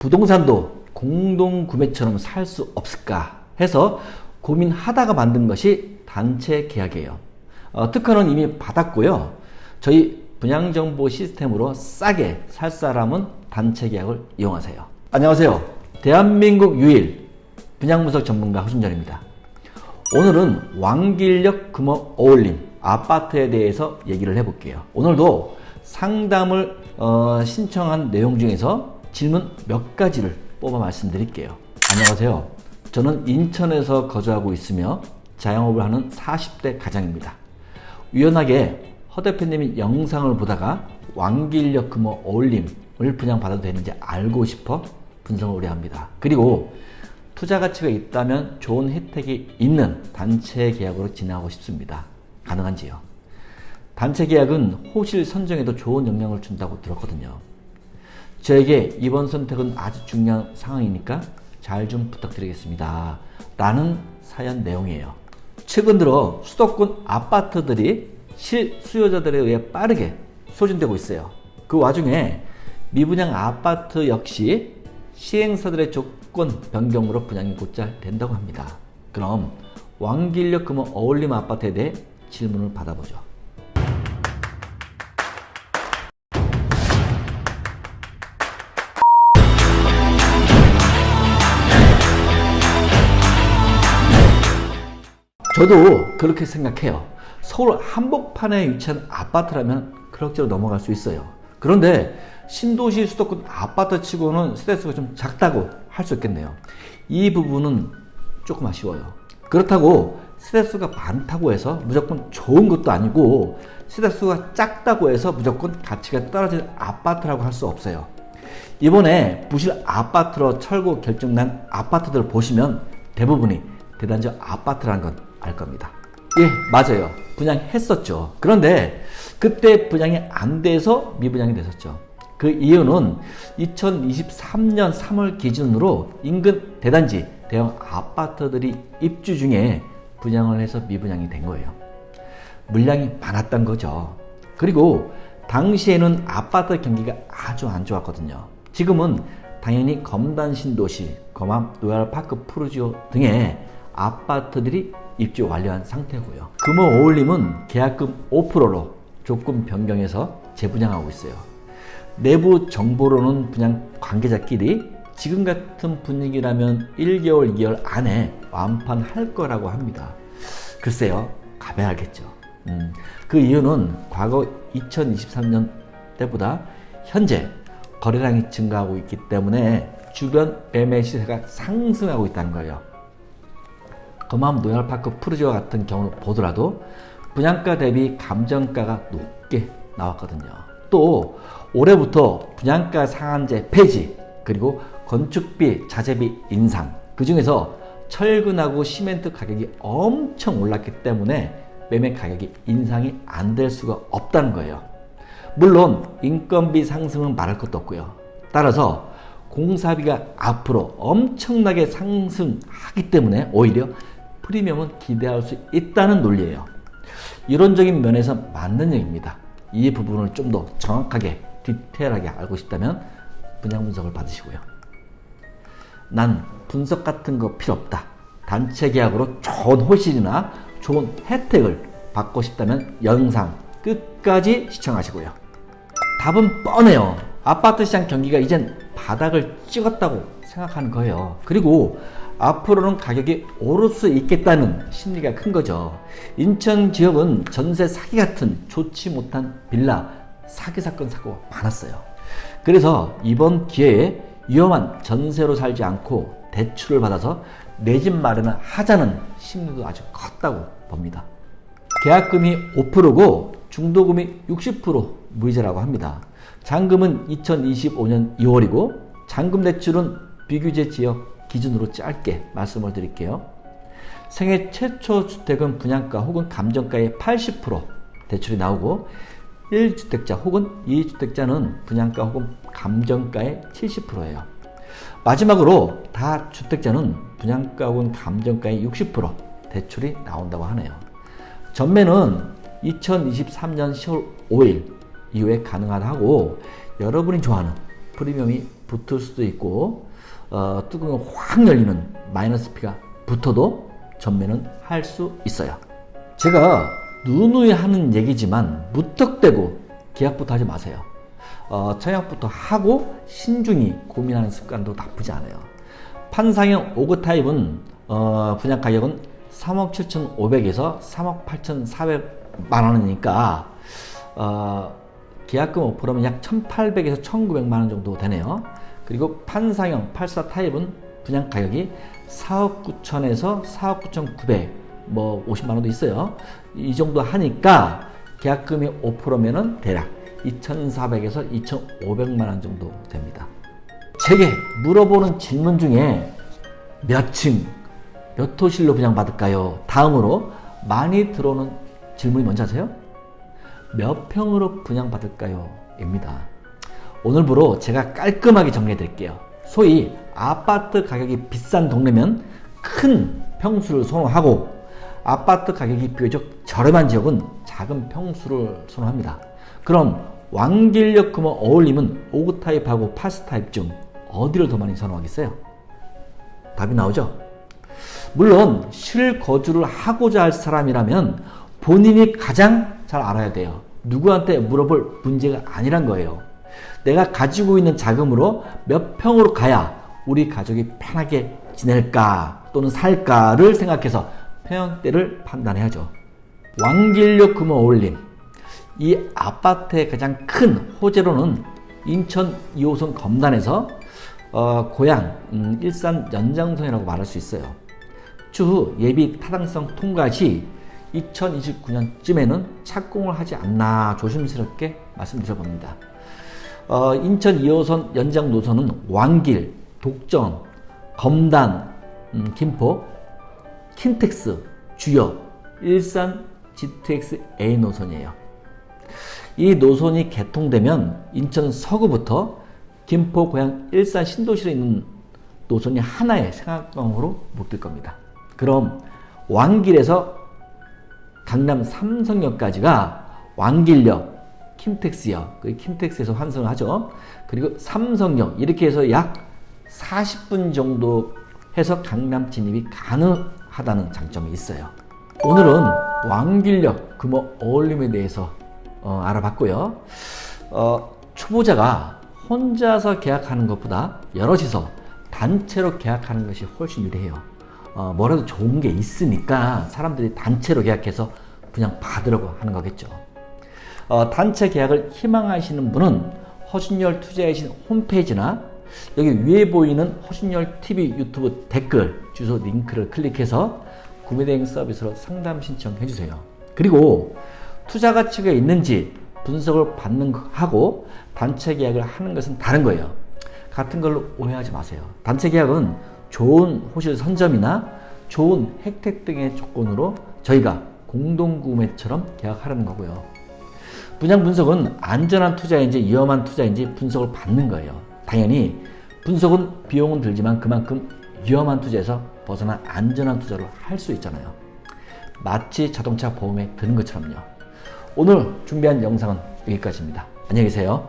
부동산도 공동구매처럼 살 수 없을까 해서 고민하다가 만든 것이 단체 계약이에요. 특허는 이미 받았고요. 저희 분양정보 시스템으로 싸게 살 사람은 단체 계약을 이용하세요. 안녕하세요. 대한민국 유일 분양분석 전문가 허준전입니다. 오늘은 왕길역 금호 어울림 아파트에 대해서 얘기를 해볼게요. 오늘도 상담을 신청한 내용 중에서 질문 몇 가지를 뽑아 말씀드릴게요. 안녕하세요. 저는 인천에서 거주하고 있으며 자영업을 하는 40대 가장입니다. 우연하게 허 대표님이 영상을 보다가 왕길역 금호 어울림을 분양받아도 되는지 알고 싶어 분석을 의뢰합니다. 그리고 투자 가치가 있다면 좋은 혜택이 있는 단체 계약으로 진행하고 싶습니다. 가능한지요? 단체 계약은 호실 선정에도 좋은 영향을 준다고 들었거든요. 저에게 이번 선택은 아주 중요한 상황이니까 잘 좀 부탁드리겠습니다. 라는 사연 내용이에요. 최근 들어 수도권 아파트들이 실수요자들에 의해 빠르게 소진되고 있어요. 그 와중에 미분양 아파트 역시 시행사들의 조건 변경으로 분양이 곧잘 된다고 합니다. 그럼 왕길역 금호 어울림 아파트에 대해 질문을 받아보죠. 저도 그렇게 생각해요. 서울 한복판에 위치한 아파트라면 그럭저럭 넘어갈 수 있어요. 그런데 신도시 수도권 아파트 치고는 세대수가 좀 작다고 할 수 있겠네요. 이 부분은 조금 아쉬워요. 그렇다고 세대수가 많다고 해서 무조건 좋은 것도 아니고 세대수가 작다고 해서 무조건 가치가 떨어진 아파트라고 할 수 없어요. 이번에 부실 아파트로 철거 결정난 아파트들 보시면 대부분이 대단지 아파트라는 건 알 겁니다. 예, 맞아요. 분양했었죠. 그런데 그때 분양이 안 돼서 미분양이 됐었죠. 그 이유는 2023년 3월 기준으로 인근 대단지 대형 아파트들이 입주 중에 분양을 해서 미분양이 된 거예요. 물량이 많았던 거죠. 그리고 당시에는 아파트 경기가 아주 안 좋았거든요. 지금은 당연히 검단 신도시, 검암 로얄파크 푸르지오 등의 아파트들이 입주 완료한 상태고요. 금호 어울림은 계약금 5%로 조건 변경해서 재분양하고 있어요. 내부 정보로는 분양 관계자끼리 지금 같은 분위기라면 1개월, 2개월 안에 완판할 거라고 합니다. 글쎄요, 가봐야겠죠. 그 이유는 과거 2023년 때보다 현재 거래량이 증가하고 있기 때문에 주변 매매 시세가 상승하고 있다는 거예요. 검암 로얄파크 푸르지오와 같은 경우를 보더라도 분양가 대비 감정가가 높게 나왔거든요. 또 올해부터 분양가 상한제 폐지, 그리고 건축비, 자재비 인상, 그 중에서 철근하고 시멘트 가격이 엄청 올랐기 때문에 매매 가격이 인상이 안 될 수가 없다는 거예요. 물론 인건비 상승은 말할 것도 없고요. 따라서 공사비가 앞으로 엄청나게 상승하기 때문에 오히려 프리미엄은 기대할 수 있다는 논리예요. 이론적인 면에서 맞는 얘기입니다. 이 부분을 좀 더 정확하게 디테일하게 알고 싶다면 분양 분석을 받으시고요. 난 분석 같은 거 필요 없다. 단체 계약으로 좋은 호실이나 좋은 혜택을 받고 싶다면 영상 끝까지 시청하시고요. 답은 뻔해요. 아파트 시장 경기가 이젠 바닥을 찍었다고 생각하는 거예요. 그리고 앞으로는 가격이 오를 수 있겠다는 심리가 큰 거죠. 인천 지역은 전세 사기 같은 좋지 못한 빌라 사기 사건 사고가 많았어요. 그래서 이번 기회에 위험한 전세로 살지 않고 대출을 받아서 내 집 마련을 하자는 심리도 아주 컸다고 봅니다. 계약금이 5%고 중도금이 60% 무이자라고 합니다. 잔금은 2025년 2월이고 잔금 대출은 비규제 지역 기준으로 짧게 말씀을 드릴게요. 생애 최초 주택은 분양가 혹은 감정가의 80% 대출이 나오고 1주택자 혹은 2주택자는 분양가 혹은 감정가의 70%예요. 마지막으로 다주택자는 분양가 혹은 감정가의 60% 대출이 나온다고 하네요. 전매는 2023년 10월 5일 이후에 가능하다고 여러분이 좋아하는 프리미엄이 붙을 수도 있고 뚜껑이 확 열리는 마이너스 P가 붙어도 전매는 할 수 있어요. 제가 누누이 하는 얘기지만 무턱대고 계약부터 하지 마세요. 청약부터 하고 신중히 고민하는 습관도 나쁘지 않아요. 판상형 5급 타입은 분양 가격은 3억 7,500에서 3억 8,400만 원이니까 계약금 5%면 약 1,800에서 1,900만 원 정도 되네요. 그리고 판상형 84 타입은 분양 가격이 4억 9천에서 4억 9,900, 뭐 50만 원도 있어요. 이 정도 하니까 계약금이 5%면은 대략 2,400에서 2,500만 원 정도 됩니다. 제게 물어보는 질문 중에 몇 층, 몇 호실로 분양받을까요? 다음으로 많이 들어오는 질문이 뭔지 아세요? 몇 평으로 분양받을까요? 입니다. 오늘부로 제가 깔끔하게 정리해 드릴게요. 소위 아파트 가격이 비싼 동네면 큰 평수를 선호하고 아파트 가격이 비교적 저렴한 지역은 작은 평수를 선호합니다. 그럼 완길역 금호 어울림은 5급 타입하고 84 타입 중 어디를 더 많이 선호하겠어요? 답이 나오죠? 물론 실거주를 하고자 할 사람이라면 본인이 가장 잘 알아야 돼요. 누구한테 물어볼 문제가 아니란 거예요. 내가 가지고 있는 자금으로 몇 평으로 가야 우리 가족이 편하게 지낼까 또는 살까를 생각해서 평형대를 판단해야죠. 완길역 금호 어울림, 이 아파트의 가장 큰 호재로는 인천 2호선 검단에서 고양 일산 연장선이라고 말할 수 있어요. 추후 예비 타당성 통과 시 2029년쯤에는 착공을 하지 않나 조심스럽게 말씀드려봅니다. 인천 2호선 연장 노선은 완길, 독점, 검단, 김포, 킨텍스, 주역, 일산 GTX A 노선이에요. 이 노선이 개통되면 인천 서구부터 김포, 고양, 일산 신도시에 있는 노선이 하나의 생활권으로 묶일 겁니다. 그럼 완길에서 강남 삼성역까지가 완길역, 킨텍스역, 킨텍스에서 환승을 하죠. 그리고 삼성역 이렇게 해서 약 40분 정도 해서 강남 진입이 가능하다는 장점이 있어요. 오늘은 완길역 금호 어울림에 대해서 알아봤고요. 초보자가 혼자서 계약하는 것보다 여럿이서 단체로 계약하는 것이 훨씬 유리해요. 뭐라도 좋은 게 있으니까 사람들이 단체로 계약해서 그냥 받으려고 하는 거겠죠. 단체 계약을 희망하시는 분은 허준열 투자의 신 홈페이지나 여기 위에 보이는 허준열 TV 유튜브 댓글 주소 링크를 클릭해서 구매대행 서비스로 상담 신청해 주세요. 그리고 투자 가치가 있는지 분석을 받는 거하고 단체 계약을 하는 것은 다른 거예요. 같은 걸로 오해하지 마세요. 단체 계약은 좋은 호실 선점이나 좋은 혜택 등의 조건으로 저희가 공동구매처럼 계약하려는 거고요. 분양 분석은 안전한 투자인지 위험한 투자인지 분석을 받는 거예요. 당연히 분석은 비용은 들지만 그만큼 위험한 투자에서 벗어나 안전한 투자를 할 수 있잖아요. 마치 자동차 보험에 드는 것처럼요. 오늘 준비한 영상은 여기까지입니다. 안녕히 계세요.